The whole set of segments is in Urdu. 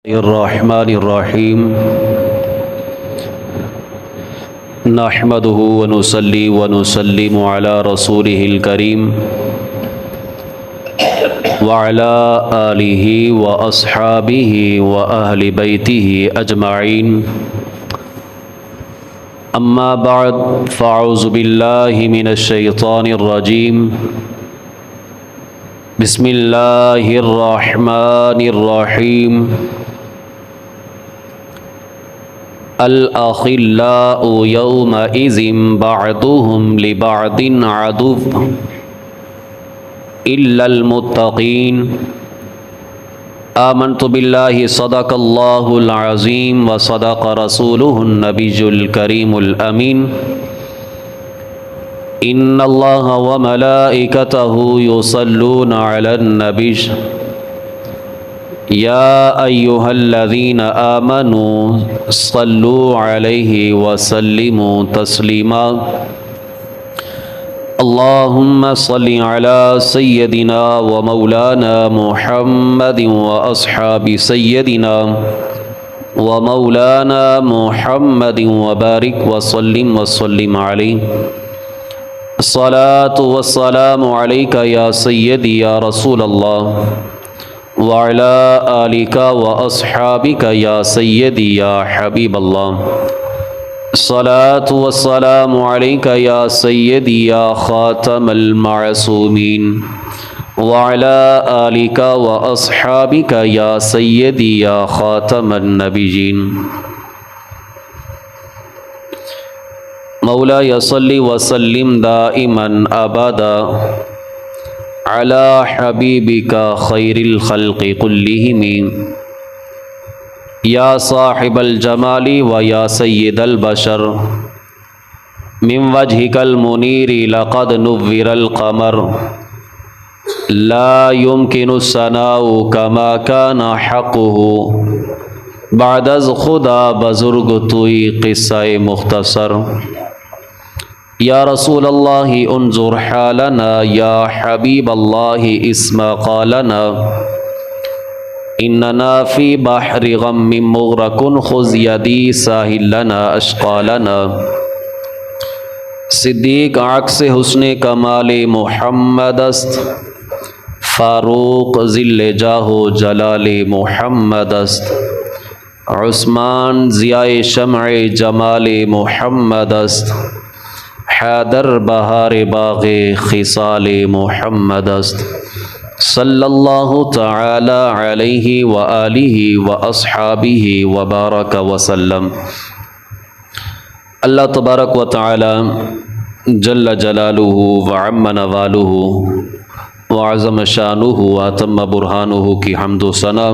الرحمن الرحیم نحمده ونصلی ونسلم علی رسوله الکریم وعلی آلہ واصحابہ واہل بیتہ اجمعین اما بعد فاعوذ باللہ من الشیطان الرجیم بسم اللہ الرحمن الرحیم الأخلاء يومئذ بعضهم لبعض عدو إلا المتقين آمنت بالله صدق الله العظيم وصدق رسوله النبي الكريم الأمين إن الله وملائكته يصلون على النبي يا أيها الذين آمنوا صلوا عليه وسلموا تسليما اللهم صل على سيدنا ومولانا محمد وأصحاب سيدنا ومولانا محمد وبارك وسلم عليه الصلاة والسلام عليك يا سيدي يا رسول الله وعلى آلك وأصحابك يا سيدي يا حبيب الله الصلاة والسلام عليك يا سيدي يا خاتم المعصومين وعلى آلك وأصحابك يا سيدي يا خاتم النبيين مولاي صل وسلم دائما أبدا على حبيبك خير الخلق كلهم يا صاحب الجمال ويا سيد البشر من وجهك المنير لقد نور القمر لا يمكن الثناء كما كان حقه بعد از خدا بزرگ توی قصہ مختصر یا رسول اللہ انظر حالنا یا حبیب اللہ اسمع قالنا اننا فی بحر غم مغرق خذ یدی ساحل لنا اشقالنا صدیق عکس حسن کمال محمد است فاروق ذل جاہ و جلال محمد است عثمان ضیاء شمع جمال محمد است حیدر بہار باغ خصال محمد است صلی اللہ تعالی علیہ وآلہ واصحابہ وبارک وسلم۔ اللہ تبارک و تعالی جل جلالہ وعم نوالہ وعظم شانہ واتم برہانہ کی حمد و ثنا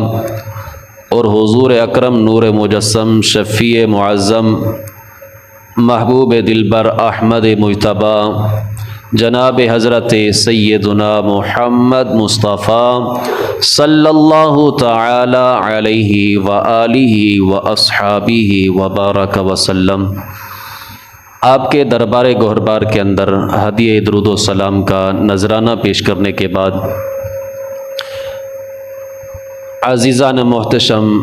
اور حضور اکرم نور مجسم شفیع معظم محبوب دلبر احمد مجتبیٰ جناب حضرت سیدنا محمد مصطفیٰ صلی اللہ تعالی علیہ وآلہ واصحابہ وبارک وسلم آپ کے دربار گہربار کے اندر ہدیہ درود و سلام کا نذرانہ پیش کرنے کے بعد عزیزان محتشم،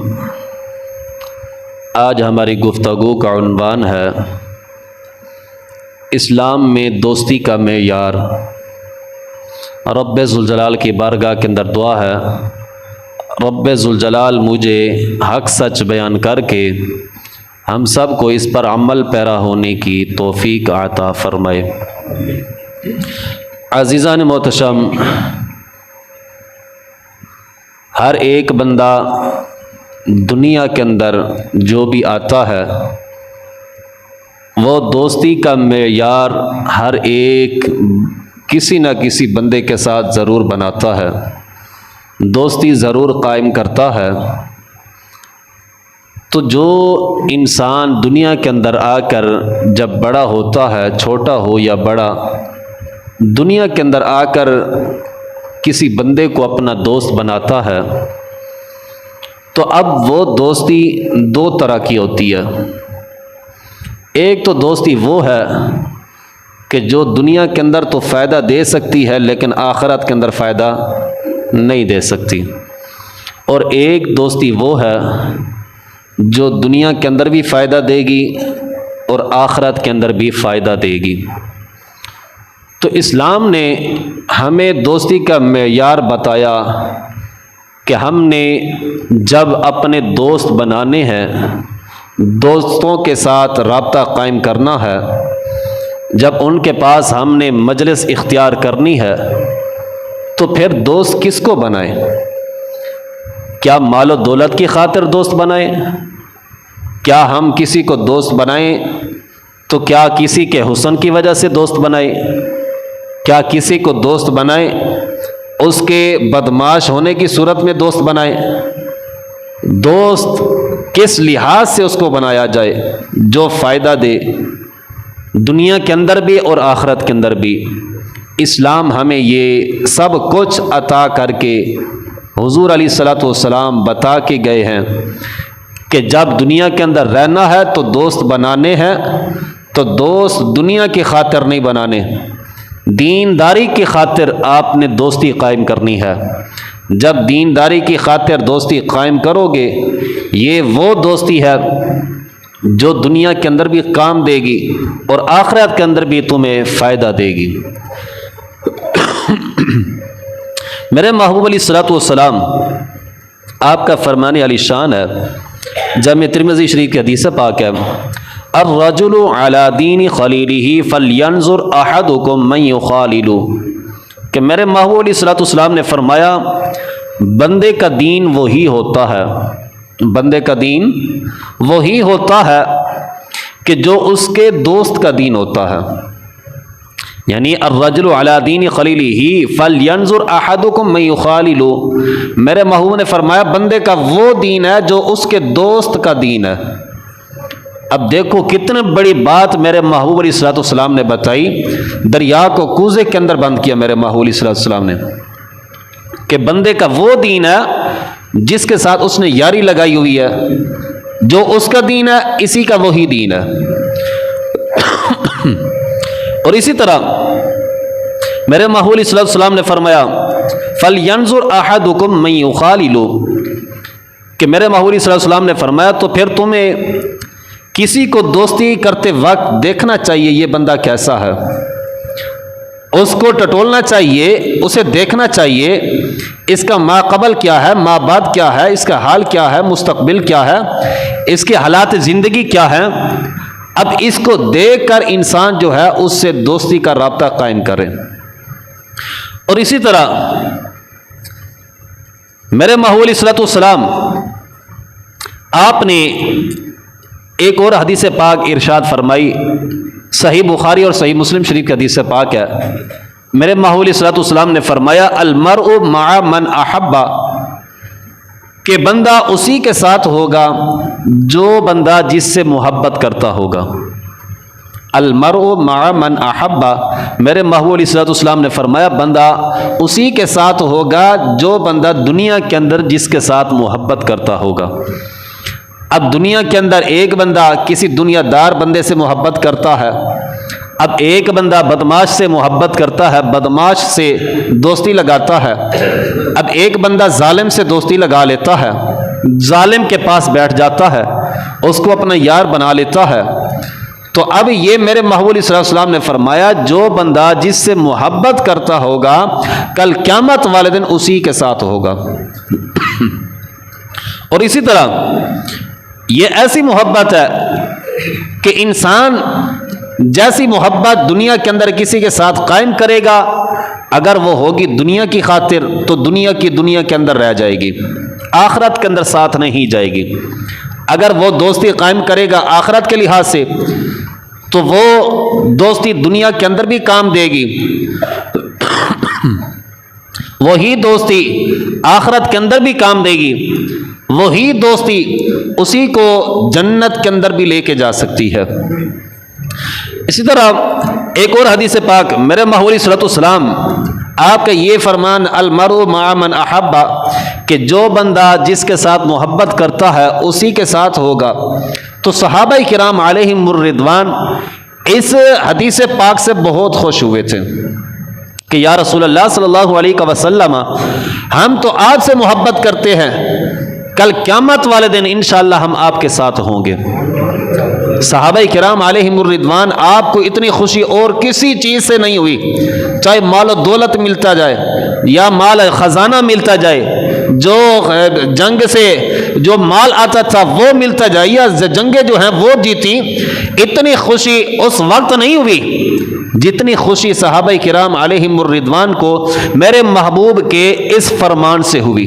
آج ہماری گفتگو کا عنوان ہے اسلام میں دوستی کا معیار۔ رب ذوالجلال کی بارگاہ کے اندر دعا ہے رب ذوالجلال مجھے حق سچ بیان کر کے ہم سب کو اس پر عمل پیرا ہونے کی توفیق عطا فرمائے۔ عزیزان محتشم، ہر ایک بندہ دنیا کے اندر جو بھی آتا ہے وہ دوستی کا معیار ہر ایک کسی نہ کسی بندے کے ساتھ ضرور بناتا ہے، دوستی ضرور قائم کرتا ہے۔ تو جو انسان دنیا کے اندر آ کر جب بڑا ہوتا ہے، چھوٹا ہو یا بڑا، دنیا کے اندر آ کر کسی بندے کو اپنا دوست بناتا ہے تو اب وہ دوستی دو طرح کی ہوتی ہے۔ ایک تو دوستی وہ ہے کہ جو دنیا کے اندر تو فائدہ دے سکتی ہے لیکن آخرت کے اندر فائدہ نہیں دے سکتی، اور ایک دوستی وہ ہے جو دنیا کے اندر بھی فائدہ دے گی اور آخرت کے اندر بھی فائدہ دے گی۔ تو اسلام نے ہمیں دوستی کا معیار بتایا کہ ہم نے جب اپنے دوست بنانے ہیں، دوستوں کے ساتھ رابطہ قائم کرنا ہے، جب ان کے پاس ہم نے مجلس اختیار کرنی ہے، تو پھر دوست کس کو بنائیں؟ کیا مال و دولت کی خاطر دوست بنائیں؟ کیا ہم کسی کو دوست بنائیں تو کیا کسی کے حسن کی وجہ سے دوست بنائیں؟ کیا کسی کو دوست بنائیں اس کے بدمعاش ہونے کی صورت میں دوست بنائیں؟ دوست کس لحاظ سے اس کو بنایا جائے؟ جو فائدہ دے دنیا کے اندر بھی اور آخرت کے اندر بھی۔ اسلام ہمیں یہ سب کچھ عطا کر کے حضور علیہ الصلوۃ والسلام بتا کے گئے ہیں کہ جب دنیا کے اندر رہنا ہے تو دوست بنانے ہیں، تو دوست دنیا کی خاطر نہیں بنانے، دینداری کی خاطر آپ نے دوستی قائم کرنی ہے۔ جب دینداری کی خاطر دوستی قائم کرو گے، یہ وہ دوستی ہے جو دنیا کے اندر بھی کام دے گی اور آخرت کے اندر بھی تمہیں فائدہ دے گی۔ میرے محبوب علیہ الصلوۃ والسلام آپ کا فرمان علی شان ہے، جامع ترمذی شریف کی حدیث پاک ہے، الرجل علی دین خلیلہ فلینظر احدکم من یخالل، کہ میرے محبوب علیہ الصلوۃ والسلام نے فرمایا بندے کا دین وہی ہوتا ہے، بندے کا دین وہی ہوتا ہے کہ جو اس کے دوست کا دین ہوتا ہے۔ یعنی الرجل علی دین خلیلہ فلینظر احدکم من یخالل، میرے محبوب نے فرمایا بندے کا وہ دین ہے جو اس کے دوست کا دین ہے۔ اب دیکھو کتنے بڑی بات میرے محبوب علیہ الصلوۃ والسلام نے بتائی، دریا کو کوزے کے اندر بند کیا میرے محبوب علیہ الصلوۃ والسلام نے، کہ بندے کا وہ دین ہے جس کے ساتھ اس نے یاری لگائی ہوئی ہے، جو اس کا دین ہے اسی کا وہی دین ہے۔ اور اسی طرح میرے محبوب علیہ الصلوۃ والسلام نے فرمایا فَلْيَنْظُرْ أَحَدُكُمْ مَنْ يُخَالِلُ، کہ میرے محبوب علیہ الصلوۃ والسلام نے فرمایا تو پھر تمہیں کسی کو دوستی کرتے وقت دیکھنا چاہیے یہ بندہ کیسا ہے، اس کو ٹٹولنا چاہیے، اسے دیکھنا چاہیے اس کا ما قبل کیا ہے، ما بعد کیا ہے، اس کا حال کیا ہے، مستقبل کیا ہے، اس کے حالات زندگی کیا ہے۔ اب اس کو دیکھ کر انسان جو ہے اس سے دوستی کا رابطہ قائم کرے۔ اور اسی طرح میرے محبوب علیہ الصلوۃ والسلام آپ نے ایک اور حدیث پاک ارشاد فرمائی، صحیح بخاری اور صحیح مسلم شریف کی حدیث پاک ہے، میرے محبوب علیہ الصلوۃ والسلام نے فرمایا المرء مع من احب، کہ بندہ اسی کے ساتھ ہوگا جو بندہ جس سے محبت کرتا ہوگا۔ المرء مع من احب، میرے محبوب علیہ الصلوۃ والسلام نے فرمایا بندہ اسی کے ساتھ ہوگا جو بندہ دنیا کے اندر جس کے ساتھ محبت کرتا ہوگا۔ اب دنیا کے اندر ایک بندہ کسی دنیا دار بندے سے محبت کرتا ہے، اب ایک بندہ بدمعاش سے محبت کرتا ہے، بدمعاش سے دوستی لگاتا ہے، اب ایک بندہ ظالم سے دوستی لگا لیتا ہے، ظالم کے پاس بیٹھ جاتا ہے، اس کو اپنا یار بنا لیتا ہے۔ تو اب یہ میرے محبوب علیہ الصلوۃ والسلام نے فرمایا جو بندہ جس سے محبت کرتا ہوگا کل قیامت والے دن اسی کے ساتھ ہوگا۔ اور اسی طرح یہ ایسی محبت ہے کہ انسان جیسی محبت دنیا کے اندر کسی کے ساتھ قائم کرے گا، اگر وہ ہوگی دنیا کی خاطر تو دنیا کے اندر رہ جائے گی، آخرت کے اندر ساتھ نہیں جائے گی۔ اگر وہ دوستی قائم کرے گا آخرت کے لحاظ سے تو وہ دوستی دنیا کے اندر بھی کام دے گی، وہی دوستی آخرت کے اندر بھی کام دے گی، وہی دوستی اسی کو جنت کے اندر بھی لے کے جا سکتی ہے۔ اسی طرح ایک اور حدیث پاک میرے محبوب علیہ الصلوۃ والسلام آپ کا یہ فرمان المرء مع من احب، کہ جو بندہ جس کے ساتھ محبت کرتا ہے اسی کے ساتھ ہوگا۔ تو صحابہ کرام علیہم الرضوان اس حدیث پاک سے بہت خوش ہوئے تھے کہ یا رسول اللہ صلی اللہ علیہ وسلم ہم تو آپ سے محبت کرتے ہیں، کل قیامت والے دن انشاءاللہ ہم آپ کے ساتھ ہوں گے۔ صحابہ کرام علیہم الرضوان آپ کو اتنی خوشی اور کسی چیز سے نہیں ہوئی، چاہے مال و دولت ملتا جائے یا مال خزانہ ملتا جائے، جو جنگ سے جو مال آتا تھا وہ ملتا جائے یا جنگیں جو ہیں وہ جیتی، اتنی خوشی اس وقت نہیں ہوئی جتنی خوشی صحابہ کرام علیہم الرضوان کو میرے محبوب کے اس فرمان سے ہوئی،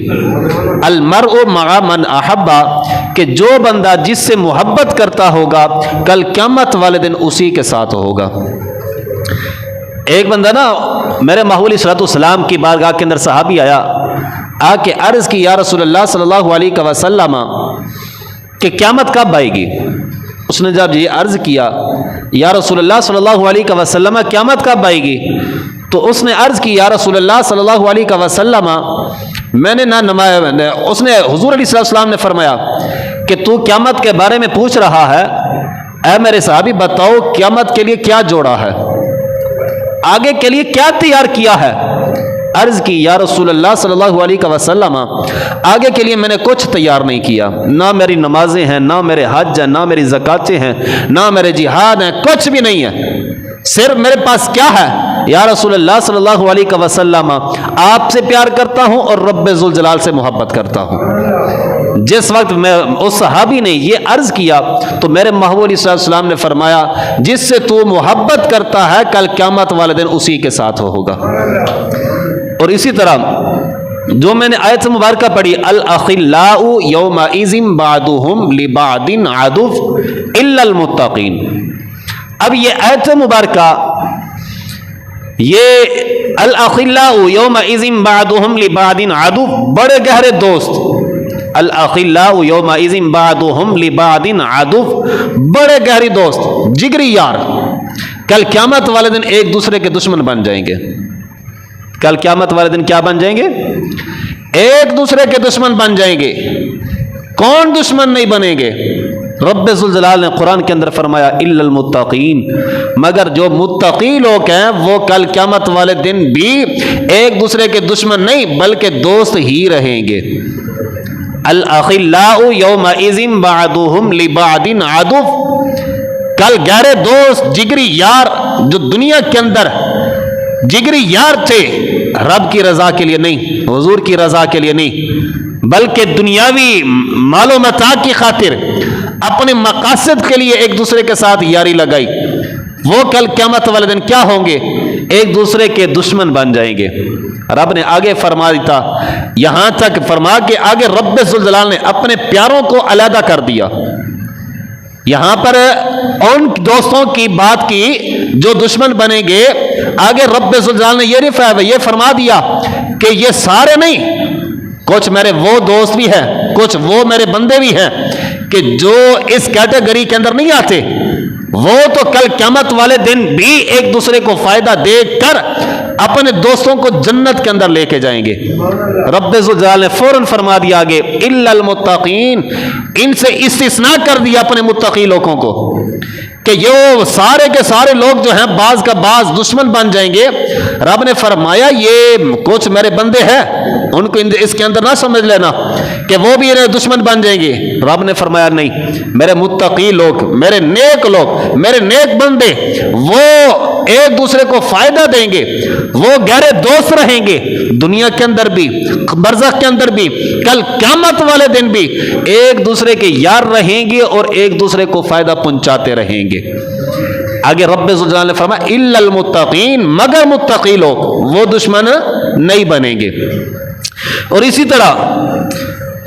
المرء مع من احبا، کہ جو بندہ جس سے محبت کرتا ہوگا کل قیامت والے دن اسی کے ساتھ ہوگا۔ ایک بندہ نا میرے محبوب علیہ السلام کی بارگاہ کے اندر صحابی آیا، آ کے عرض کی یا رسول اللہ صلی اللہ علیہ وسلم کہ قیامت کب آئے گی؟ اس نے جب یہ عرض کیا یا رسول اللہ صلی اللہ علیہ وسلم قیامت کب آئے گی، تو اس نے عرض کی یا رسول اللہ صلی اللہ علیہ وسلم میں نے نہ اس نے حضور علیہ السلام نے فرمایا کہ تو قیامت کے بارے میں پوچھ رہا ہے، اے میرے صحابی بتاؤ قیامت کے لیے کیا جوڑا ہے، آگے کے لیے کیا تیار کیا ہے؟ عرض کی یا رسول اللہ صلی اللہ علیہ وسلم آگے کے لیے میں نے کچھ تیار نہیں کیا، نہ میری نمازیں ہیں، نہ میرے حج ہیں، نہ میری زکاتیں ہیں، نہ میرے جہاد ہیں، کچھ بھی نہیں ہے، صرف میرے پاس کیا ہے یا رسول اللہ صلی اللہ علیہ وسلم آپ سے پیار کرتا ہوں اور رب ذوالجلال سے محبت کرتا ہوں۔ جس وقت میں اس صحابی نے یہ عرض کیا تو میرے محبوب علیہ السلام نے فرمایا جس سے تو محبت کرتا ہے کل قیامت والے دن اسی کے ساتھ ہوگا۔ اور اسی طرح جو میں نے آیت مبارکہ پڑھی الاخلاء یومئذ بعضهم لبعض عدو الا المتقین، اب یہ آیت مبارکہ یہ الاخلاء یومئذ بعضهم لبعض عدو، بڑے گہرے دوست، الاخلاء یومئذ بعضهم لبعض عدو، بڑے گہری دوست، جگری یار، کل قیامت والے دن ایک دوسرے کے دشمن بن جائیں گے۔ کل قیامت والے دن کیا بن جائیں گے؟ ایک دوسرے کے دشمن بن جائیں گے۔ کون دشمن نہیں بنیں گے؟ رب ذوالجلال نے قرآن کے اندر فرمایا الا المتقین، مگر جو متقی لوگ ہیں وہ کل قیامت والے دن بھی ایک دوسرے کے دشمن نہیں بلکہ دوست ہی رہیں گے۔ الاخلاء یومئذ بعضهم لبعض عدو، کل گہرے دوست، جگری یار جو دنیا کے اندر جگری یار تھے، رب کی رضا کے لیے نہیں، حضور کی رضا کے لیے نہیں، بلکہ دنیاوی مال و متاع کی خاطر اپنے مقاصد کے لیے ایک دوسرے کے ساتھ یاری لگائی، وہ کل قیامت والے دن کیا ہوں گے؟ ایک دوسرے کے دشمن بن جائیں گے۔ رب نے آگے فرما دیتا، یہاں تک فرما کے آگے رب ذوالجلال نے اپنے پیاروں کو علیحدہ کر دیا۔ یہاں پر ان دوستوں کی بات کی جو دشمن بنیں گے، آگے رب ذوالجلال نے یہ فرما دیا کہ یہ سارے نہیں، کچھ میرے وہ دوست بھی ہیں، کچھ وہ میرے بندے بھی ہیں کہ جو اس کیٹیگری کے اندر نہیں آتے، وہ تو کل قیامت والے دن بھی ایک دوسرے کو فائدہ دے کر اپنے دوستوں کو جنت کے اندر لے کے جائیں گے۔ رب ذوالجلال نے فوراً فرما دیا آگے الا المتقین، ان سے استثناء کر دیا اپنے متقی لوگوں کو کہ یہ سارے کے سارے لوگ جو ہیں بعض کا بعض دشمن بن جائیں گے۔ رب نے فرمایا یہ کچھ میرے بندے ہیں، ان کو اس کے اندر نہ سمجھ لینا کہ وہ بھی دشمن بن جائیں گے۔ رب نے فرمایا نہیں، میرے متقی لوگ، میرے نیک لوگ، میرے نیک بندے، وہ ایک دوسرے کو فائدہ دیں گے، وہ گہرے دوست رہیں گے، دنیا کے اندر بھی، برزخ کے اندر بھی، کل قیامت والے دن بھی ایک دوسرے کے یار رہیں گے اور ایک دوسرے کو فائدہ پہنچاتے رہیں گے۔ آگے رب ذوالجلال نے فرمایا الا المتقین، مگر متقی لوگ، وہ دشمن نہیں بنیں گے۔ اور اسی طرح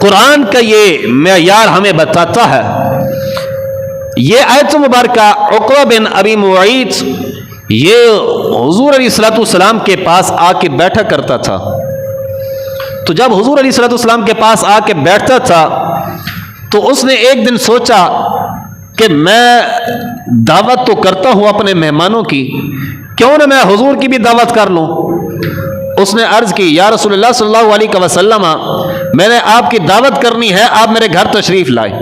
قرآن کا یہ معیار ہمیں بتاتا ہے، یہ آیت مبارکہ عقبہ بن ابی معیط یہ حضور علیہ السلام کے پاس آ کے بیٹھا کرتا تھا، تو جب حضور علیہ السلام کے پاس آ کے بیٹھتا تھا تو اس نے ایک دن سوچا کہ میں دعوت تو کرتا ہوں اپنے مہمانوں کی، کیوں نہ میں حضور کی بھی دعوت کر لوں۔ اس نے عرض کی یا رسول اللہ صلی اللہ علیہ وسلم میں نے آپ کی دعوت کرنی ہے، آپ میرے گھر تشریف لائے۔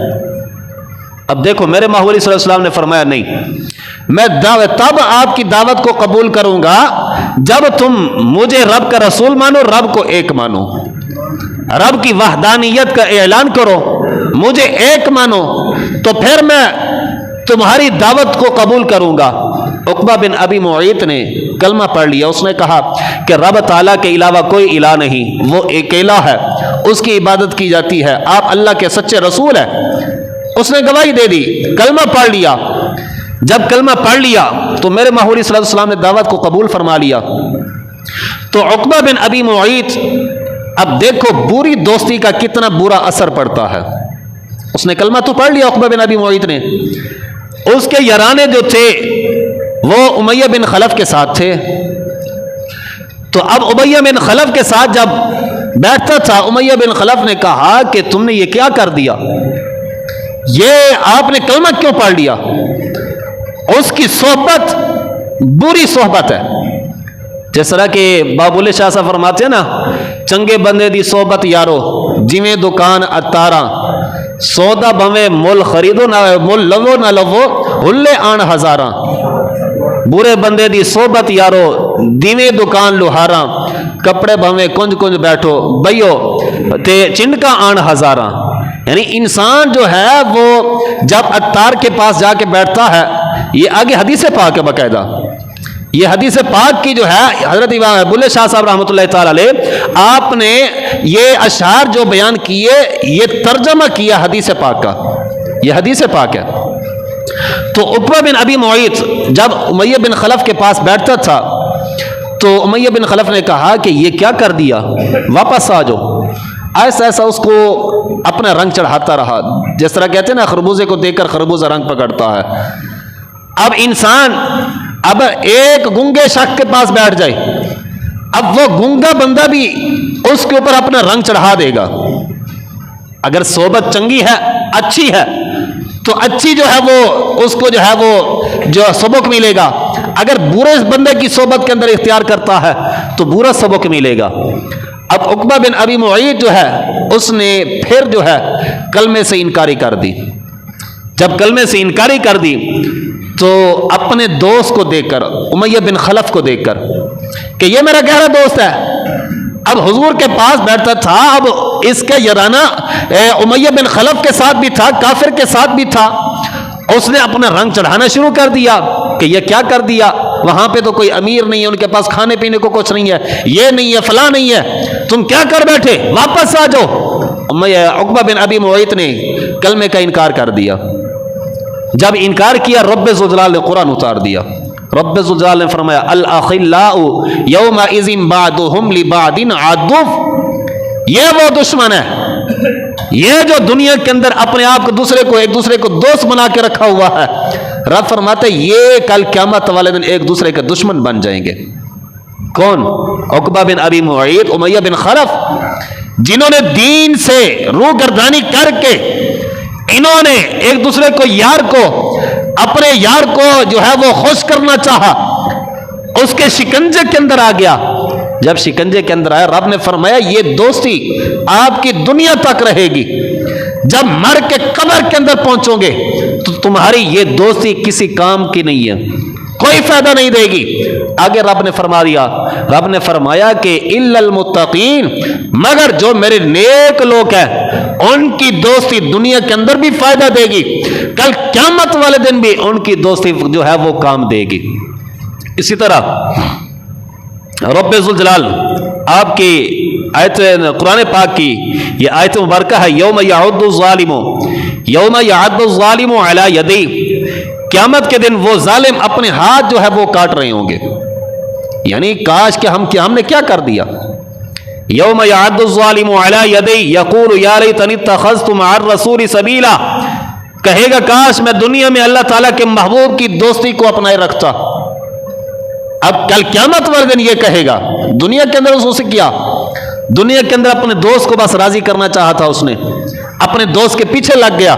اب دیکھو میرے محبوب صلی اللہ علیہ وسلم نے فرمایا نہیں، میں تب آپ کی دعوت کو قبول کروں گا جب تم مجھے رب کا رسول مانو، رب کو ایک مانو، رب کی وحدانیت کا اعلان کرو، مجھے ایک مانو، تو پھر میں تمہاری دعوت کو قبول کروں گا۔ عقبہ بن ابی معیط نے کلمہ پڑھ لیا، اس نے کہا کہ رب تعالیٰ کے علاوہ کوئی الہ نہیں، وہ اکیلا ہے، اس کی عبادت کی جاتی ہے، آپ اللہ کے سچے رسول ہیں۔ اس نے گواہی دے دی، کلمہ پڑھ لیا۔ جب کلمہ پڑھ لیا تو میرے محبوب صلی اللہ علیہ وسلم نے دعوت کو قبول فرما لیا۔ تو عقبہ بن ابی معیط، اب دیکھو بری دوستی کا کتنا برا اثر پڑتا ہے۔ اس نے کلمہ تو پڑھ لیا عقبہ بن ابی معیط نے، اس کے یارانے جو تھے وہ امیہ بن خلف کے ساتھ تھے۔ تو اب امیہ بن خلف کے ساتھ جب بیٹھتا تھا، امیہ بن خلف نے کہا کہ تم نے یہ کیا کر دیا، یہ آپ نے کلمہ کیوں پڑھ لیا؟ اس کی صحبت بری صحبت ہے، جس طرح کہ بابولے شاہ صاحب فرماتے ہیں نا، چنگے بندے دی صحبت یارو جویں دکان اتارا، سودا بھویں مل خریدو نہ مل لو نہ لو ہلے آن ہزاراں۔ برے بندے دی صحبت یارو دیویں دکان لوہاراں، کپڑے بھویں کنج کنج بیٹھو بھائیو تے چنکا آن ہزاراں۔ یعنی انسان جو ہے وہ جب عطار کے پاس جا کے بیٹھتا ہے، یہ آگے حدیث پاک ہے باقاعدہ، یہ حدیث پاک کی جو ہے حضرت امام بلے شاہ صاحب رحمۃ اللہ تعالی علیہ، آپ نے یہ اشعار جو بیان کیے یہ ترجمہ کیا حدیث پاک کا، یہ حدیث پاک ہے۔ تو عقبہ بن ابی معیط جب امیہ بن خلف کے پاس بیٹھتا تھا تو امیہ بن خلف نے کہا کہ یہ کیا کر دیا، واپس آ جاؤ۔ ایسا ایسا اس کو اپنا رنگ چڑھاتا رہا، جس طرح کہتے ہیں نا خربوزے کو دیکھ کر خربوزہ رنگ پکڑتا ہے۔ اب انسان اب ایک گنگے شخص کے پاس بیٹھ جائے، اب وہ گنگا بندہ بھی اس کے اوپر اپنا رنگ چڑھا دے گا۔ اگر صحبت چنگی ہے، اچھی ہے، تو اچھی جو ہے وہ اس کو جو ہے وہ جو سبق ملے گا، اگر برے بندے کی صحبت کے اندر اختیار کرتا ہے تو برا سبق ملے گا۔ اب عقبہ بن ابی معیط جو ہے اس نے پھر جو ہے کلمے سے انکاری کر دی۔ جب کلمے سے انکاری کر دی تو اپنے دوست کو دیکھ کر، امیہ بن خلف کو دیکھ کر کہ یہ میرا گہرا دوست ہے، اب حضور کے پاس بیٹھتا تھا، اب اس کا یارانہ امیہ بن خلف کے ساتھ بھی تھا، کافر کے ساتھ بھی تھا، اس نے اپنا رنگ چڑھانا شروع کر دیا کہ یہ کیا کر دیا، وہاں پہ تو کوئی امیر نہیں ہے، ان کے پاس کھانے پینے کو کچھ نہیں ہے، یہ نہیں ہے، فلاں نہیں ہے، تم کیا کر بیٹھے، واپس آ جاؤ۔ عقبہ بن ابی معیط نے کلمے کا انکار کر دیا۔ جب انکار کیا رب ذوالجلال نے قرآن اتار دیا۔ رب ذوالجلال نے فرمایا الاخلاء یومئذ بعضهم لبعض عدو، یہ وہ دشمن ہے، یہ جو دنیا کے اندر اپنے آپ کو ایک دوسرے کو دوست بنا کے رکھا ہوا ہے، رب فرماتے یہ کل قیامت والے دن ایک دوسرے کے دشمن بن جائیں گے۔ کون؟ عقبہ بن ابی معیط، امیہ بن خلف، جنہوں نے دین سے روح گردانی کر کے انہوں نے ایک دوسرے کو اپنے یار کو جو ہے وہ خوش کرنا چاہا، اس کے شکنجے کے اندر آ گیا۔ جب شکنجے کے اندر آیا، رب نے فرمایا یہ دوستی آپ کی دنیا تک رہے گی، جب مر کے قبر کے اندر پہنچو گے تو تمہاری یہ دوستی کسی کام کی نہیں ہے، کوئی فائدہ نہیں دے گی۔ آگے رب نے فرما دیا، رب نے فرمایا کہ الا المتقین، مگر جو میرے نیک لوگ ہیں ان کی دوستی دنیا کے اندر بھی فائدہ دے گی، کل قیامت والے دن بھی ان کی دوستی جو ہے وہ کام دے گی۔ اسی طرح رب ذوالجلال آپ کی آیت قرآن پاک کی یہ آیت مبارکہ ہے، یوم یعض الظالم علی یدی، قیامت کے دن وہ ظالم اپنے ہاتھ جو ہے وہ کاٹ رہے ہوں گے، یعنی کاش کہ ہم نے کیا کر دیا۔ یوم یعض الظالم علی یدی یقول یا لیتنی اتخذت مع الرسول سبیلا، کہے گا کاش میں دنیا میں اللہ تعالیٰ کے محبوب کی دوستی کو اپنائے رکھتا۔ اب کل قیامت والے دن یہ کہے گا، دنیا کے اندر اس نے کیا، دنیا کے اندر اپنے دوست کو بس راضی کرنا چاہا تھا، اس نے اپنے دوست کے پیچھے لگ گیا،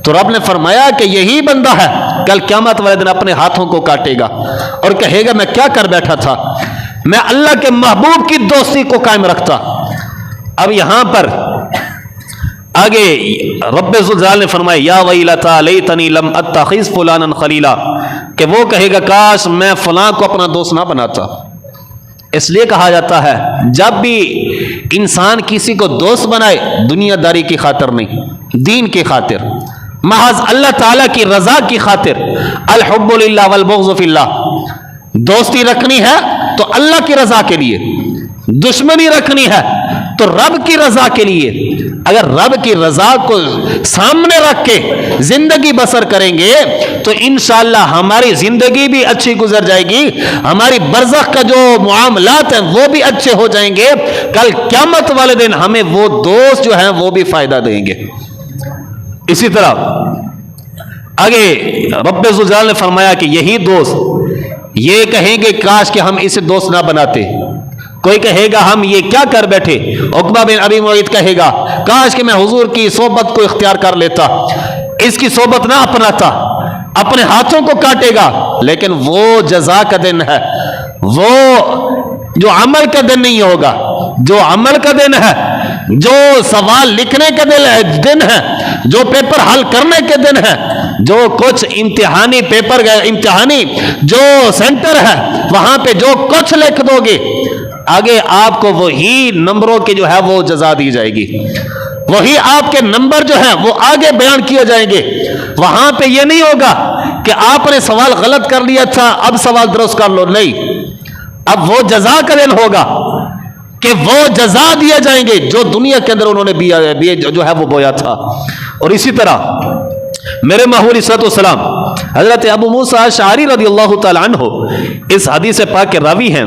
تو رب نے فرمایا کہ یہی بندہ ہے کل قیامت والے دن اپنے ہاتھوں کو کاٹے گا اور کہے گا میں کیا کر بیٹھا تھا، میں اللہ کے محبوب کی دوستی کو قائم رکھتا۔ اب یہاں پر آگے رب ذوالجلال نے فرمایا یا ویلتا لیتنی لم اتخذ فلانا خلیلا، کہ وہ کہے گا کاش میں فلاں کو اپنا دوست نہ بناتا۔ اس لیے کہا جاتا ہے جب بھی انسان کسی کو دوست بنائے دنیا داری کی خاطر نہیں، دین کی خاطر، محض اللہ تعالیٰ کی رضا کی خاطر، الحب للہ والبغض فی اللہ، دوستی رکھنی ہے تو اللہ کی رضا کے لیے، دشمنی رکھنی ہے تو رب کی رضا کے لیے۔ اگر رب کی رضا کو سامنے رکھ کے زندگی بسر کریں گے تو انشاءاللہ ہماری زندگی بھی اچھی گزر جائے گی، ہماری برزخ کا جو معاملات ہیں وہ بھی اچھے ہو جائیں گے، کل قیامت والے دن ہمیں وہ دوست جو ہیں وہ بھی فائدہ دیں گے۔ اسی طرح آگے رب ذوالجلال نے فرمایا کہ یہی دوست یہ کہیں گے کاش کہ ہم اسے دوست نہ بناتے۔ کوئی کہے گا ہم یہ کیا کر بیٹھے، عقبہ بن ابی معیط کہے گا کاش کہ میں حضور کی صحبت کو اختیار کر لیتا، اس کی صحبت نہ اپناتا، اپنے ہاتھوں کو کاٹے گا۔ لیکن وہ جزا کا دن ہے، وہ جو عمل کا دن نہیں ہوگا، جو عمل کا دن ہے، جو سوال لکھنے کا دن ہے، جو پیپر حل کرنے کے دن ہے، جو کچھ امتحانی پیپر امتحانی جو سینٹر ہے وہاں پہ جو کچھ لکھ دو گے آگے آپ کو وہی نمبروں کی جو ہے وہ جزا دی جائے گی، وہی آپ کے نمبر جو ہیں وہ آگے بیان کیے جائیں گے۔ وہاں پہ یہ نہیں ہوگا کہ آپ نے سوال غلط کر لیا تھا اب سوال درست کر لو، نہیں، اب وہ جزا کا دن ہوگا کہ وہ جزا دیے جائیں گے جو دنیا کے اندر انہوں نے جو ہے وہ بویا تھا۔ اور اسی طرح میرے محبوب علیہ الصلوۃ والسلام حضرت ابو موسیٰ اشعری رضی اللہ تعالی عنہ اس حدیث پاک کے راوی ہیں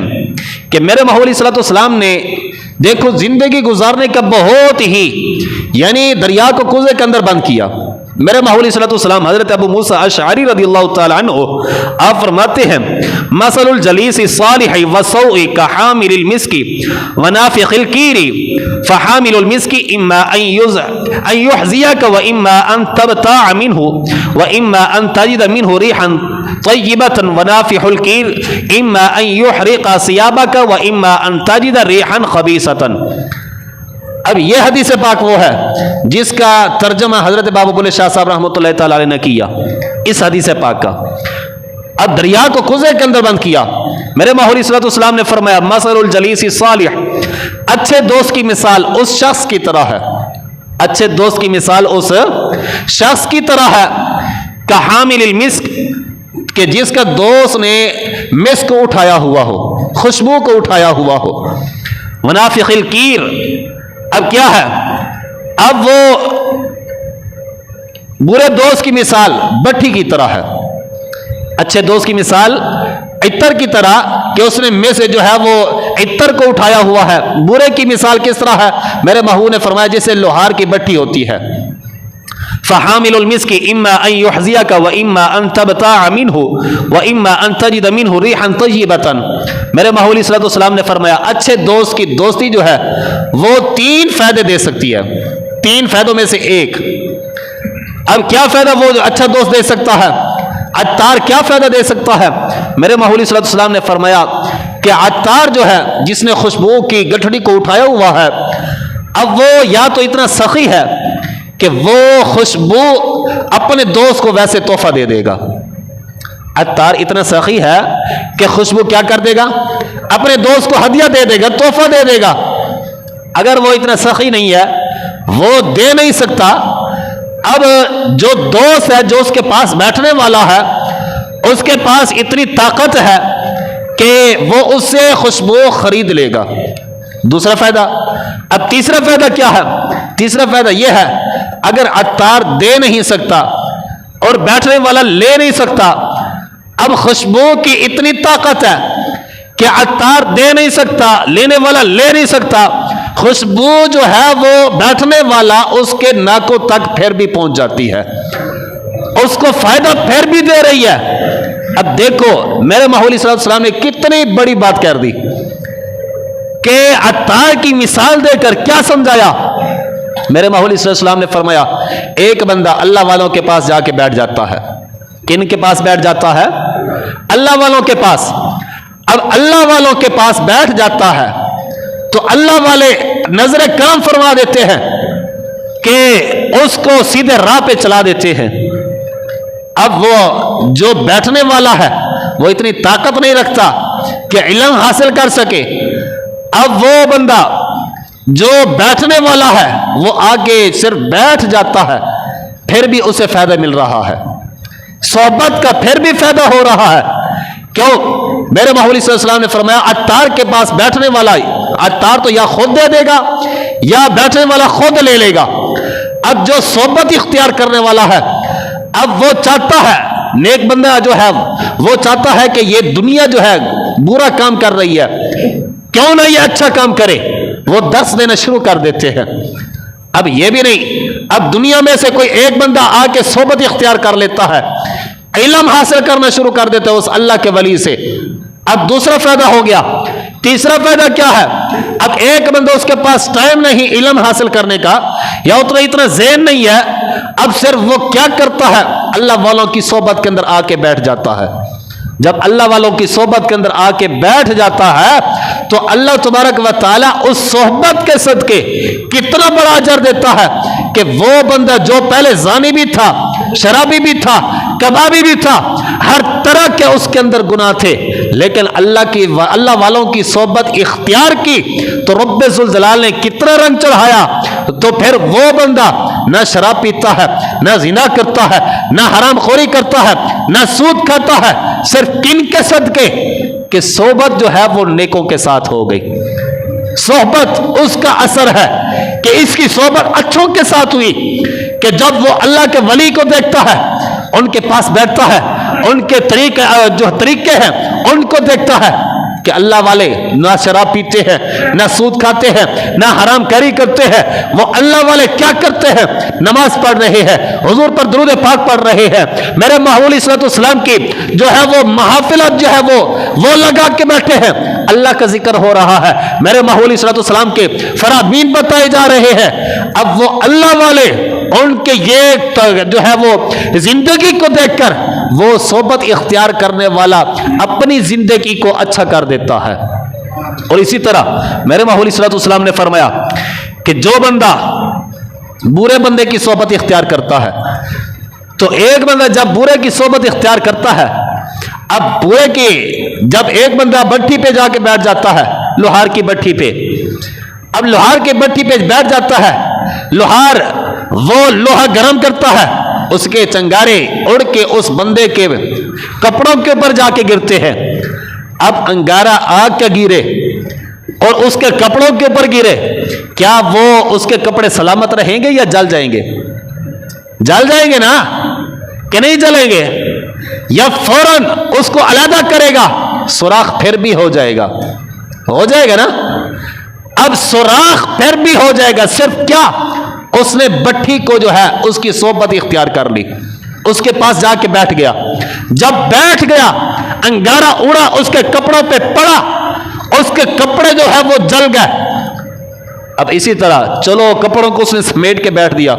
کہ میرے محبوب علیہ الصلوۃ والسلام نے دیکھو زندگی گزارنے کا بہت ہی یعنی دریا کو کوزے کے اندر بند کیا۔ میرے محبوب علیہ الصلوۃ والسلام حضرت ابو موسیٰ اشعری رضی اللہ تعالی عنہ آپ فرماتے ہیں مثل الجلیس الصالح والسوء كحامل المسك ونافخ الكير فحامل المسك اما ان يحزيك واما ان تبتاع منه واما ان تجد منه ريحا طيبة ونافخ الكير اما ان يحرق ثيابك واما ان تجد ريحا خبيثة۔ اب یہ حدیث پاک وہ ہے جس کا ترجمہ حضرت بابا بلے شاہ صاحب رحمۃ اللہ تعالی علیہ نے کیا اس حدیث پاک کا۔ اب دریا کو کوزے کے اندر بند کیا۔ میرے محبوب علیہ الصلوۃ والسلام نے فرمایا مثل الجلیس الصالح، اچھے دوست کی مثال اس شخص کی طرح ہے، اچھے دوست کی مثال اس شخص کی طرح ہے کحامل المسک، کہ جس کا دوست نے مسک کو اٹھایا ہوا ہو، خوشبو کو اٹھایا ہوا ہو، ونافخ الکیر، اب کیا ہے، اب وہ برے دوست کی مثال بٹھی کی طرح ہے، اچھے دوست کی مثال عطر کی طرح کہ اس نے میں سے جو ہے وہ عطر کو اٹھایا ہوا ہے۔ برے کی مثال کس طرح ہے، میرے محبوب نے فرمایا جیسے لوہار کی بٹھی ہوتی ہے۔ فحامل المسك اما ان يحزيك واما ان تبتاع منه واما ان تجد منه ريحا طيبة۔ میرے محبوب علیہ الصلوۃ والسلام نے فرمایا اچھے دوست کی دوستی جو ہے وہ 3 فائدے دے سکتی ہے، 3 فائدوں میں سے ایک۔ اب کیا فائدہ وہ اچھا دوست دے سکتا ہے، عطار کیا فائدہ دے سکتا ہے؟ میرے محبوب علیہ الصلوۃ والسلام نے فرمایا کہ عطار جو ہے جس نے خوشبو کی گٹھڑی کو اٹھایا ہوا ہے، اب وہ یا تو اتنا سخی ہے کہ وہ خوشبو اپنے دوست کو ویسے تحفہ دے دے گا۔ عطار اتنا سخی ہے کہ خوشبو کیا کر دے گا، اپنے دوست کو ہدیہ دے دے گا، تحفہ دے دے گا۔ اگر وہ اتنا سخی نہیں ہے، وہ دے نہیں سکتا، اب جو دوست ہے جو اس کے پاس بیٹھنے والا ہے اس کے پاس اتنی طاقت ہے کہ وہ اس سے خوشبو خرید لے گا۔ دوسرا فائدہ۔ اب تیسرا فائدہ کیا ہے؟ تیسرا فائدہ یہ ہے اگر عطار دے نہیں سکتا اور بیٹھنے والا لے نہیں سکتا، اب خوشبو کی اتنی طاقت ہے کہ عطار دے نہیں سکتا، لینے والا لے نہیں سکتا، خوشبو جو ہے وہ بیٹھنے والا اس کے ناکوں تک پھر بھی پہنچ جاتی ہے، اس کو فائدہ پھر بھی دے رہی ہے۔ اب دیکھو میرے محبوب علیہ السلام نے کتنی بڑی بات کر دی کہ عطار کی مثال دے کر کیا سمجھایا۔ میرے محبوب علیہ السلام نے فرمایا ایک بندہ اللہ والوں کے پاس جا کے بیٹھ جاتا ہے۔ کن کے پاس بیٹھ جاتا ہے؟ اللہ والوں کے پاس۔ اب اللہ والوں کے پاس بیٹھ جاتا ہے تو اللہ والے نظر کرم فرما دیتے ہیں کہ اس کو سیدھے راہ پہ چلا دیتے ہیں۔ اب وہ جو بیٹھنے والا ہے وہ اتنی طاقت نہیں رکھتا کہ علم حاصل کر سکے، اب وہ بندہ جو بیٹھنے والا ہے وہ آگے صرف بیٹھ جاتا ہے، پھر بھی اسے فائدہ مل رہا ہے، صحبت کا پھر بھی فائدہ ہو رہا ہے۔ کیوں؟ میرے محمود صلی اللہ علیہ وسلم نے فرمایا عطار کے پاس بیٹھنے والا، عطار تو یا خود دے دے گا یا بیٹھنے والا خود لے لے گا۔ اب جو صحبت اختیار کرنے والا ہے، اب وہ چاہتا ہے، نیک بندہ جو ہے وہ چاہتا ہے کہ یہ دنیا جو ہے برا کام کر رہی ہے، کیوں نہ یہ اچھا کام کرے، وہ درس دینا شروع کر دیتے ہیں۔ اب یہ بھی نہیں، اب دنیا میں سے کوئی ایک بندہ آ کے صحبت اختیار کر لیتا ہے، علم حاصل کرنا شروع کر دیتا ہے اس اللہ کے ولی سے، اب دوسرا فائدہ ہو گیا۔ تیسرا فائدہ کیا ہے؟ اب ایک بندہ اس کے پاس ٹائم نہیں علم حاصل کرنے کا، یا اتنا ذہن نہیں ہے، اب صرف وہ کیا کرتا ہے، اللہ والوں کی صحبت کے اندر آ کے بیٹھ جاتا ہے۔ جب اللہ والوں کی صحبت کے اندر آ کے بیٹھ جاتا ہے تو اللہ تبارک و تعالی اس صحبت کے صدقے کتنا بڑا اجر دیتا ہے کہ وہ بندہ جو پہلے زانی بھی تھا، شرابی بھی تھا، کبابی بھی تھا، ہر طرح کے اس کے اندر گناہ تھے، لیکن اللہ والوں کی صحبت اختیار کی تو رب ذوالجلال نے کتنا رنگ چڑھایا، تو پھر وہ بندہ نہ شراب پیتا ہے، نہ زنا کرتا ہے، نہ حرام خوری کرتا ہے، نہ سود کھاتا ہے، صرف کن کے صدقے کہ صحبت جو ہے وہ نیکوں کے ساتھ ہو گئی۔ صحبت اس کا اثر ہے کہ اس کی صحبت اچھوں کے ساتھ ہوئی کہ جب وہ اللہ کے ولی کو دیکھتا ہے، ان کے پاس بیٹھتا ہے، ان کے طریقے ہیں ان کو دیکھتا ہے کہ اللہ والے نہ شراب پیتے ہیں، نہ سود کھاتے ہیں، نہ حرام کاری کرتے ہیں، وہ اللہ والے کیا کرتے ہیں؟ نماز پڑھ رہے ہیں، حضور پر درود پاک پڑھ رہے ہیں، میرے محمود صلی اللہ علیہ وسلم کی جو ہے وہ محافلت جو ہے وہ لگا کے بیٹھے ہیں، اللہ کا ذکر ہو رہا ہے، میرے محمود صلی اللہ علیہ وسلم کے فرامین بتائے جا رہے ہیں۔ اب وہ اللہ والے ان کے یہ جو ہے وہ زندگی کو دیکھ کر وہ صحبت اختیار کرنے والا اپنی زندگی کو اچھا کر دیتا ہے۔ اور اسی طرح میرے محمود صلی اللہ علیہ وسلم نے فرمایا کہ جو بندہ برے بندے کی صحبت اختیار کرتا ہے، تو ایک بندہ جب برے کی صحبت اختیار کرتا ہے، اب برے کی جب ایک بندہ بٹھی پہ جا کے بیٹھ جاتا ہے، لوہار کی بٹھی پہ، اب لوہار کی بٹھی پہ بیٹھ جاتا ہے، لوہار وہ لوہا گرم کرتا ہے، اس کے چنگارے اڑ کے اس بندے کے کپڑوں کے اوپر جا کے گرتے ہیں۔ اب انگارہ آگ کا گرے اور اس کے کپڑوں کے اوپر گرے، کیا وہ اس کے کپڑے سلامت رہیں گے یا جل جائیں گے؟ جل جائیں گے نا، کہ نہیں جلیں گے؟ یا فوراً اس کو علیحدہ کرے گا، سوراخ پھر بھی ہو جائے گا، ہو جائے گا نا۔ اب سوراخ پھر بھی ہو جائے گا، صرف کیا؟ اس نے بٹھی کو جو ہے اس کی صحبت اختیار کر لی، اس کے پاس جا کے بیٹھ گیا، جب بیٹھ گیا انگارہ اڑا، اس کے کپڑوں پہ پڑا، اس کے کپڑے جو ہے وہ جل گئے۔ اب اسی طرح چلو کپڑوں کو اس نے سمیٹ کے بیٹھ دیا،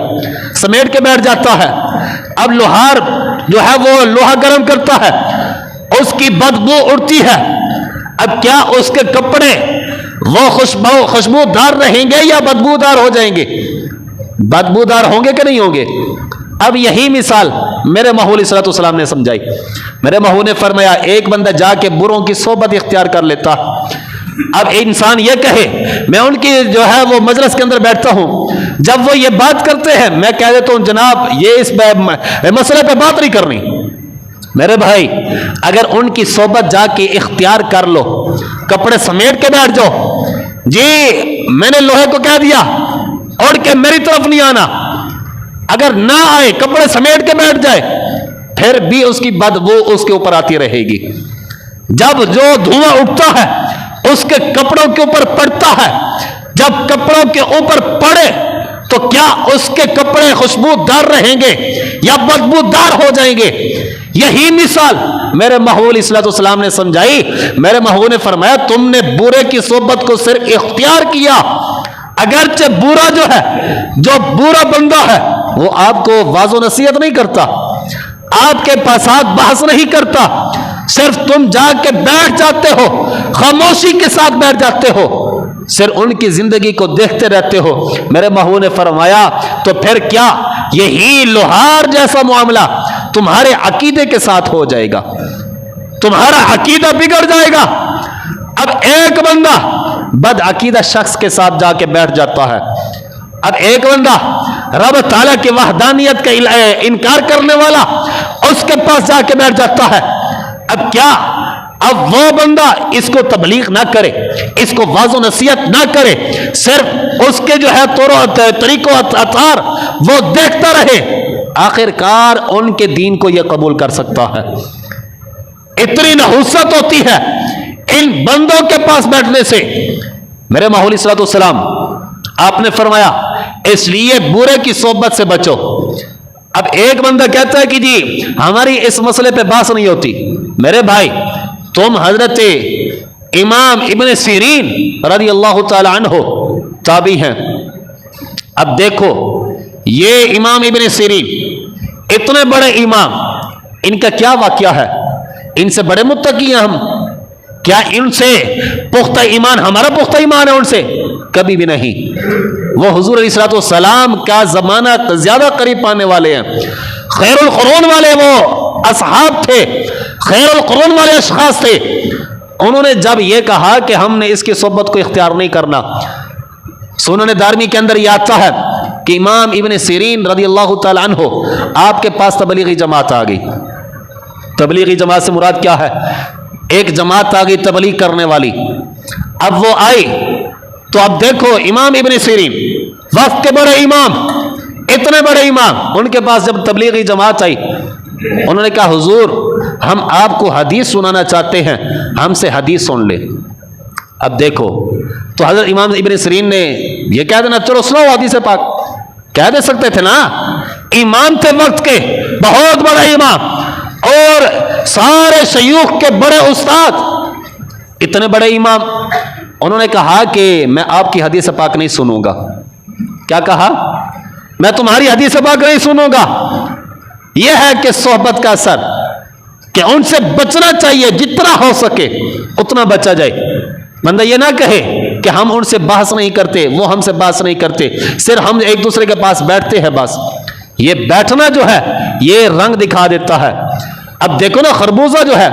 سمیٹ کے بیٹھ جاتا ہے، اب لوہار جو ہے وہ لوہا گرم کرتا ہے، اس کی بدبو اڑتی ہے، اب کیا اس کے کپڑے وہ خوشبودار رہیں گے یا بدبودار ہو جائیں گے؟ بدبودار ہوں گے کہ نہیں ہوں گے؟ اب یہی مثال میرے محمود صلی اللہ علیہ وسلم نے سمجھائی۔ میرے محمود نے فرمایا ایک بندہ جا کے بروں کی صحبت اختیار کر لیتا، اب انسان یہ کہے میں ان کی جو ہے وہ مجلس کے اندر بیٹھتا ہوں، جب وہ یہ بات کرتے ہیں میں کہہ دیتا ہوں جناب یہ اس مسئلے پہ بات نہیں کرنی۔ میرے بھائی اگر ان کی صحبت جا کے اختیار کر لو، کپڑے سمیٹ کے بیٹھ جاؤ، جی میں نے لوہے کو کہہ دیا اوڑ کے میری طرف نہیں آنا، اگر نہ آئے کپڑے سمیٹ کے بیٹھ جائے، پھر بھی اس کی بدبو اس کے اوپر آتی رہے گی۔ جب جو دھواں اٹھتا ہے اس کے کپڑوں کے اوپر پڑتا ہے، جب کپڑوں کے اوپر پڑے تو کیا اس کے کپڑے خوشبودار رہیں گے یا بدبودار ہو جائیں گے؟ یہی مثال میرے محمود صلی اللہ علیہ وسلم نے سمجھائی۔ میرے محمود نے فرمایا تم نے برے کی صحبت کو صرف اختیار کیا، اگرچہ برا جو ہے، جو برا بندہ ہے وہ آپ کو واضح و نصیحت نہیں کرتا، آپ کے پاس بحث نہیں کرتا، صرف تم جا کے بیٹھ جاتے ہو، خاموشی کے ساتھ بیٹھ جاتے ہو، صرف ان کی زندگی کو دیکھتے رہتے ہو. میرے محبوب نے فرمایا تو پھر کیا یہی لوہار جیسا معاملہ تمہارے عقیدے کے ساتھ ہو جائے گا, تمہارا عقیدہ بگڑ جائے گا. اب ایک بندہ بد عقیدہ شخص کے ساتھ جا کے بیٹھ جاتا ہے, اب ایک بندہ رب تعالیٰ کی وحدانیت کا انکار کرنے والا اس کے پاس جا کے بیٹھ جاتا ہے. اب کیا, اب وہ بندہ اس کو تبلیغ نہ کرے, اس کو واضح نصیحت نہ کرے, صرف اس کے جو ہے طریقوں اطہار وہ دیکھتا رہے, آخر کار ان کے دین کو یہ قبول کر سکتا ہے. اتنی نحوست ہوتی ہے ان بندوں کے پاس بیٹھنے سے. میرے محمود علیہ الصلوۃ والسلام آپ نے فرمایا اس لیے برے کی صحبت سے بچو. اب ایک بندہ کہتا ہے کہ جی ہماری اس مسئلے پہ بحث نہیں ہوتی. میرے بھائی تم حضرت امام ابن سیرین رضی اللہ تعالی عنہ تابعی ہیں. اب دیکھو یہ امام ابن سیرین اتنے بڑے امام, ان کا کیا واقعہ ہے؟ ان سے بڑے متقی ہیں ہم, کیا ان سے پختہ ایمان ہمارا پختہ ایمان ہے ان سے؟ کبھی بھی نہیں. وہ حضور علیہ الصلوۃ والسلام کا زمانہ زیادہ قریب پانے والے ہیں, خیر القرون والے وہ اصحاب تھے, خیر القرون والے اشخاص تھے. انہوں نے جب یہ کہا کہ ہم نے اس کی صحبت کو اختیار نہیں کرنا, سنن دارمی کے اندر یہ آتا ہے کہ امام ابن سیرین رضی اللہ تعالی عنہ آپ کے پاس تبلیغی جماعت آ گئی. تبلیغی جماعت سے مراد کیا ہے؟ ایک جماعت آ گئی تبلیغ کرنے والی. اب وہ آئی تو اب دیکھو امام ابن سیرین وقت کے بڑے امام, اتنے بڑے امام, ان کے پاس جب تبلیغی جماعت آئی انہوں نے کہا حضور ہم آپ کو حدیث سنانا چاہتے ہیں, ہم سے حدیث سن لے. اب دیکھو تو حضرت امام ابن سیرین نے یہ کہہ دینا چلو سنو حدیث پاک, کہہ دے سکتے تھے نا. امام تھے وقت کے, بہت بڑے امام اور سارے شیوخ کے بڑے استاد, اتنے بڑے امام. انہوں نے کہا کہ میں آپ کی حدیث پاک نہیں سنوں گا. کیا کہا؟ میں تمہاری حدیث پاک نہیں سنوں گا. یہ ہے کہ صحبت کا اثر کہ ان سے بچنا چاہیے, جتنا ہو سکے اتنا بچا جائے. بندہ یہ نہ کہے کہ ہم ان سے بحث نہیں کرتے, وہ ہم سے بحث نہیں کرتے, صرف ہم ایک دوسرے کے پاس بیٹھتے ہیں بس. یہ بیٹھنا جو ہے یہ رنگ دکھا دیتا ہے. اب دیکھو نا خربوزہ جو ہے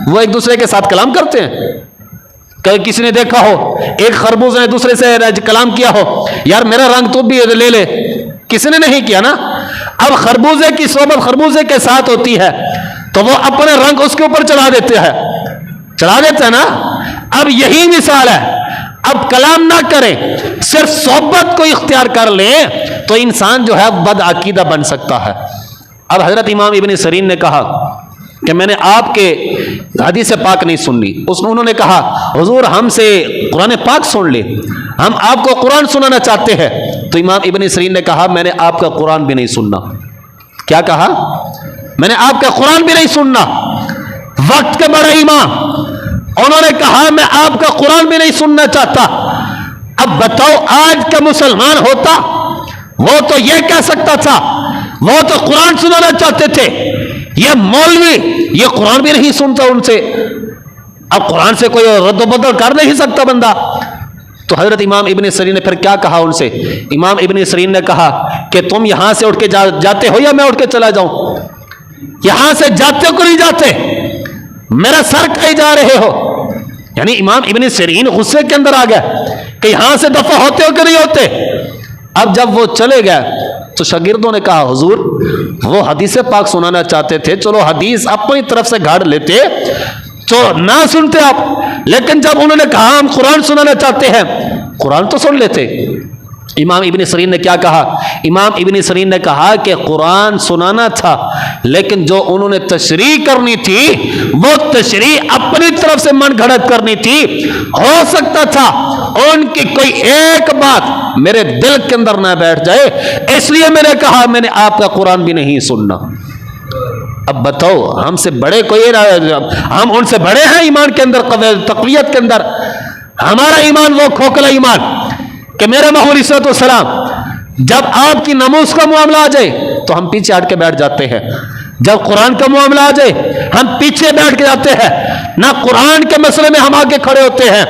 وہ ایک دوسرے کے ساتھ کلام کرتے ہیں. کسی نے دیکھا ہو ایک خربوزہ نے دوسرے سے کلام کیا ہو, یار میرا رنگ تو بھی لے لے, کسی نے نہیں کیا نا. اب خربوزے کی صحبت خربوزے کے ساتھ ہوتی ہے تو وہ اپنے رنگ اس کے اوپر چڑھا دیتے ہیں نا. اب یہی مثال ہے. اب کلام نہ کریں, صرف صحبت کو اختیار کر لیں تو انسان جو ہے بد عقیدہ بن سکتا ہے. اب حضرت امام ابن سیرین نے کہا کہ میں نے آپ کے حدیث پاک نہیں سننی. انہوں نے کہا حضور ہم سے قرآن پاک سن لے, ہم آپ کو قرآن سنانا چاہتے ہیں. تو امام ابن سیرین نے کہا میں نے آپ کا قرآن بھی نہیں سننا. کیا کہا؟ میں نے آپ کا قرآن بھی نہیں سننا. وقت کے بڑے امام, انہوں نے کہا میں آپ کا قرآن بھی نہیں سننا چاہتا. اب بتاؤ آج کا مسلمان ہوتا وہ تو یہ کہہ سکتا تھا, وہ تو قرآن سنانا چاہتے تھے, یہ مولوی یہ قرآن بھی نہیں سنتا ان سے. اب قرآن سے کوئی رد و بدل کر نہیں سکتا بندہ. تو حضرت امام ابن سیرین نے پھر کیا کہا ان سے؟ امام ابن سیرین نے کہا کہ تم یہاں سے اٹھ کے جاتے ہو یا میں اٹھ کے چلا جاؤں؟ یہاں سے جاتے کو نہیں جاتے, میرا سر کھائے جا رہے ہو. یعنی امام ابن سیرین غصے کے اندر آ گیا کہ یہاں سے دفع ہوتے ہو کہ نہیں ہوتے. اب جب وہ چلے گئے تو شاگردوں نے کہا حضور وہ حدیث پاک سنانا چاہتے تھے, چلو حدیث اپنی طرف سے گھاڑ لیتے تو نہ سنتے آپ, لیکن جب انہوں نے کہا ہم قرآن سنانا چاہتے ہیں قرآن تو سن لیتے. امام ابن سیرین نے کیا کہا؟ امام ابن سیرین نے کہا کہ قرآن سنانا تھا لیکن جو انہوں نے تشریح کرنی تھی وہ تشریح اپنی طرف سے من گھڑت کرنی تھی. ہو سکتا تھا ان کی کوئی ایک بات میرے دل کے اندر نہ بیٹھ جائے, اس لیے میں نے کہا میں نے آپ کا قرآن بھی نہیں سننا. اب بتاؤ ہم سے بڑے کوئی, ہم ان سے بڑے ہیں ایمان کے اندر, تقویت کے اندر. ہمارا ایمان وہ کھوکھلا ایمان کہ میرے محمود علیہ السلام جب آپ کی ناموس کا معاملہ آ جائے تو ہم پیچھے ہٹ کے بیٹھ جاتے ہیں. جب قرآن کا معاملہ آ جائے ہم پیچھے بیٹھ کے جاتے ہیں. نہ قرآن کے مسئلے میں ہم آگے کھڑے ہوتے ہیں,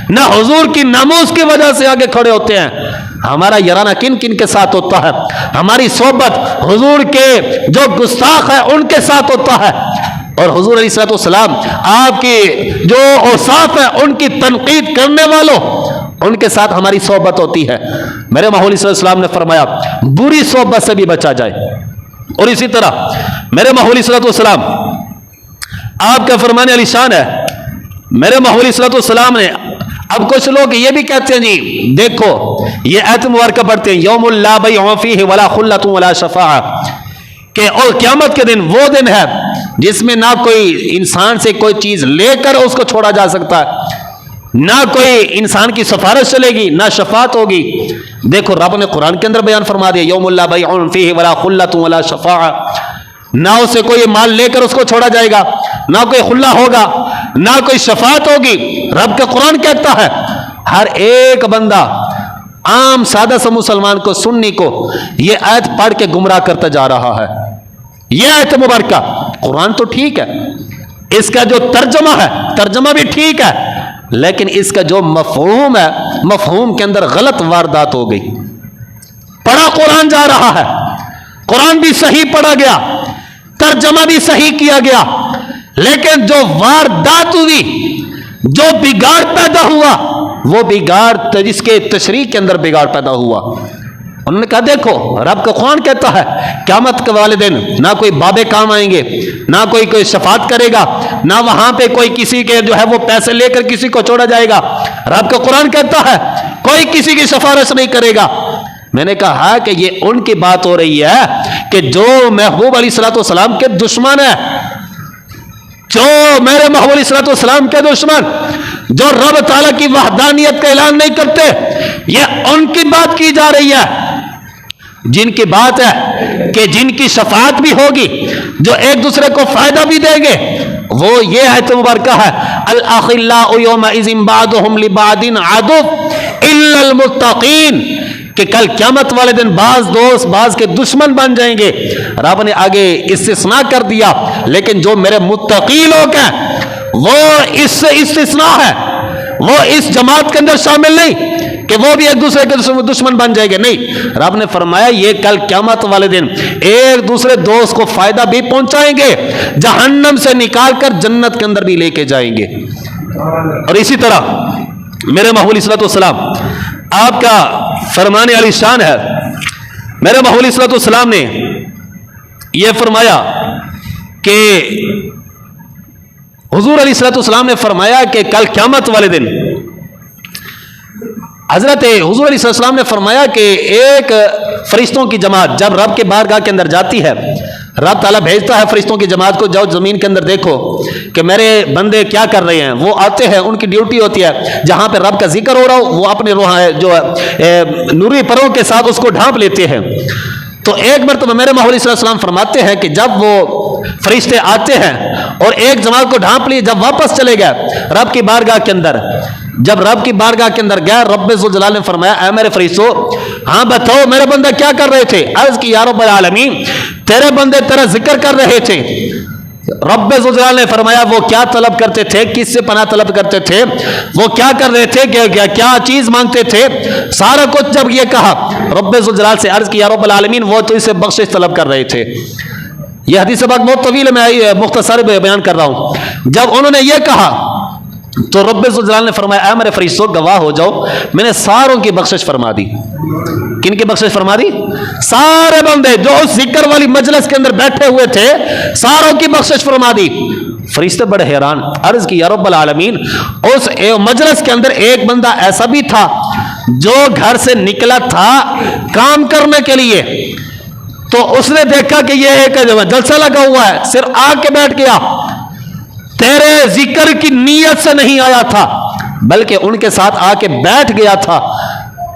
نہ حضور کی ناموس کی وجہ سے آگے کھڑے ہوتے ہیں. ہمارا یارانہ کن کن کے ساتھ ہوتا ہے؟ ہماری صحبت حضور کے جو گستاخ ہے ان کے ساتھ ہوتا ہے, اور حضور علیہ الصلوۃ والسلام آپ کی جو اوصاف ہے ان کی تنقید کرنے والوں ان کے ساتھ ہماری صحبت ہوتی ہے. میرے محمود صلی اللہ علیہ وسلم نے فرمایا بری صحبت سے بھی بچا جائے. اور اسی طرح میرے محمود صلی اللہ علیہ وسلم آپ کا فرمانے علی شان ہے. میرے محمود صلی اللہ علیہ وسلم نے, اب کچھ لوگ یہ بھی کہتے ہیں جی دیکھو یہ آیت مبارکہ پڑھتے ہیں یوم لا بیع فیہ ولا خلۃ ولا شفاعہ, کہ اور قیامت کے دن وہ دن ہے جس میں نہ کوئی انسان سے کوئی چیز لے کر اس کو چھوڑا جا سکتا ہے, نہ کوئی انسان کی سفارش چلے گی, نہ شفاعت ہوگی. دیکھو رب نے قرآن کے اندر بیان فرما دیا یوم لا بیع فیہ ولا خلۃ ولا شفاعہ, نہ اسے کوئی مال لے کر اس کو چھوڑا جائے گا, نہ کوئی خلہ ہوگا, نہ کوئی شفاعت ہوگی. رب کا قرآن کہتا ہے ہر ایک بندہ عام سادہ سا مسلمان کو, سنی کو یہ آیت پڑھ کے گمراہ کرتا جا رہا ہے. یہ آیت مبارکہ قرآن تو ٹھیک ہے, اس کا جو ترجمہ ہے ترجمہ بھی ٹھیک ہے, لیکن اس کا جو مفہوم ہے مفہوم کے اندر غلط واردات ہو گئی. پڑھا قرآن جا رہا ہے, قرآن بھی صحیح پڑھا گیا, ترجمہ بھی صحیح کیا گیا, لیکن جو واردات ہوئی, جو بگاڑ پیدا ہوا, وہ بگاڑ جس کے تشریح کے اندر بگاڑ پیدا ہوا. انہوں نے کہا دیکھو رب کا قرآن کہتا ہے قیامت کے والے دن نہ کوئی بابے کام آئیں گے, نہ کوئی شفاعت کرے گا, نہ وہاں پہ کوئی کسی کے جو ہے وہ پیسے لے کر کسی کو چھوڑا جائے گا. رب کا قرآن کہتا ہے کوئی کسی کی سفارش نہیں کرے گا. میں نے کہا کہ یہ ان کی بات ہو رہی ہے کہ جو محبوب علیہ الصلوۃ والسلام کے دشمن ہے, جو میرے محبوب علیہ الصلوۃ والسلام کے دشمن, جو رب تعالیٰ کی وحدانیت کا اعلان نہیں کرتے, یہ ان کی بات کی جا رہی ہے. جن کی بات ہے کہ جن کی شفاعت بھی ہوگی, جو ایک دوسرے کو فائدہ بھی دیں گے, وہ یہ آیت مبارکہ ہے الاخلاء یومئذ بعضهم لبعض عدو الا المتقین, کہ کل قیامت والے دن بعض دوست بعض کے دشمن بن جائیں گے. رب نے آگے استثناء کر دیا, لیکن جو میرے متقی لوگ ہیں وہ اس سے استثناء ہے, وہ اس جماعت کے اندر شامل نہیں کہ وہ بھی ایک دوسرے کے دشمن بن جائیں گے. نہیں, رب نے فرمایا یہ کل قیامت والے دن ایک دوسرے دوست کو فائدہ بھی پہنچائیں گے, جہنم سے نکال کر جنت کے اندر بھی لے کے جائیں گے. اور اسی طرح میرے محمود علیہ الصلوۃ والسلام آپ کا فرمانے علی شان ہے. میرے محمود علیہ الصلوۃ والسلام نے یہ فرمایا کہ حضور علیہ الصلوۃ والسلام نے فرمایا کہ کل قیامت والے دن حضرت حضور علیہ السلام نے فرمایا کہ ایک فرشتوں کی جماعت جب رب کے بارگاہ کے اندر جاتی ہے, رب تعالیٰ بھیجتا ہے فرشتوں کی جماعت کو, جاؤ زمین کے اندر دیکھو کہ میرے بندے کیا کر رہے ہیں. وہ آتے ہیں, ان کی ڈیوٹی ہوتی ہے جہاں پہ رب کا ذکر ہو رہا ہو وہ اپنے روح جو نوری پروں کے ساتھ اس کو ڈھانپ لیتے ہیں. تو ایک مرتبہ میرے محمود علیہ السلام فرماتے ہیں کہ جب وہ فرشتے آتے ہیں اور ایک جماعت کو ڈھانپ لیے, جب واپس چلے گئے رب کی بارگاہ کے اندر, جب رب کی بارگاہ کے اندر گیا, رب ذوالجلال نے فرمایا اے میرے فرشتوں ہاں بتاؤ میرے بندے کیا کر رہے تھے. عرض کی یا رب العالمین تیرے بندے تیرا ذکر کر رہے تھے. رب ذوالجلال نے فرمایا وہ کیا طلب کرتے تھے, کس سے پناہ طلب کرتے تھے, وہ کیا کر رہے تھے, کیا چیز مانگتے تھے, سارا کچھ جب یہ کہا رب ذوالجلال سے عرض کی یا رب العالمین وہ تو اسے بخشش طلب کر رہے تھے. یہ حدیث بات بہت طویل ہے, میں مختصر بیان کر رہا ہوں. جب انہوں نے یہ کہا تو رب ذوالجلال نے فرمایا اے میرے فرشتوں گواہ ہو جاؤ میں نے ساروں کی بخشش فرما دی. کن کی بخشش فرما دی؟ سارے بندے جو اس ذکر والی مجلس کے اندر بیٹھے ہوئے تھے ساروں کی بخشش فرما دی. فرشتے بڑے حیران, عرض کی یا رب العالمین اس مجلس کے اندر ایک بندہ ایسا بھی تھا جو گھر سے نکلا تھا کام کرنے کے لیے, تو اس نے دیکھا کہ یہ ایک جلسہ لگا ہوا ہے, صرف آ کے بیٹھ گیا, تیرے ذکر کی نیت سے نہیں آیا تھا بلکہ ان کے ساتھ آ کے بیٹھ گیا تھا.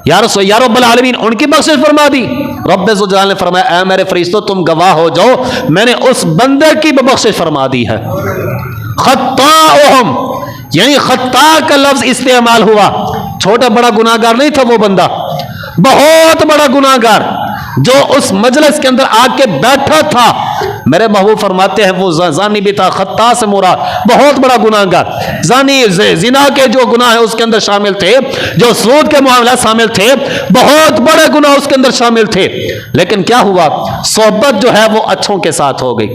یا رب العالمین ان کی بخشش فرما دی. رب ذوالجلال نے فرمایا اے میرے فرشتوں تم گواہ ہو جاؤ میں نے اس بندے کی بخشش فرما دی ہے. خطاؤہم یعنی خطا کا لفظ استعمال ہوا, چھوٹا بڑا گناہگار نہیں تھا وہ بندہ, بہت بڑا گناہگار. جو اس مجلس کے اندر آ کے بیٹھا تھا، میرے محبوب فرماتے ہیں وہ زانی بھی تھا، خطا سے مراد بہت بڑا گناہ گار، زانی زنا کے جو گناہ ہے اس کے اندر شامل تھے، جو سود کے معاملات شامل تھے، بہت بڑے گناہ اس کے اندر شامل تھے، لیکن کیا ہوا؟ صحبت جو ہے وہ اچھوں کے ساتھ ہو گئی۔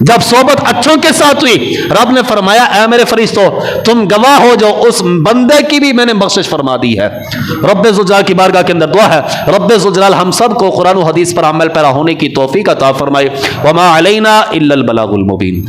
جب صحبت اچھوں کے ساتھ ہوئی، رب نے فرمایا اے میرے فرشتوں تم گواہ ہو، جو اس بندے کی بھی میں نے بخشش فرما دی ہے۔ رب ذوالجلال کی بارگاہ کے اندر دعا ہے، رب ذوالجلال ہم سب کو قرآن و حدیث پر عمل پیرا ہونے کی توفیق عطا فرمائے۔ وما علینا الا البلاغ المبین۔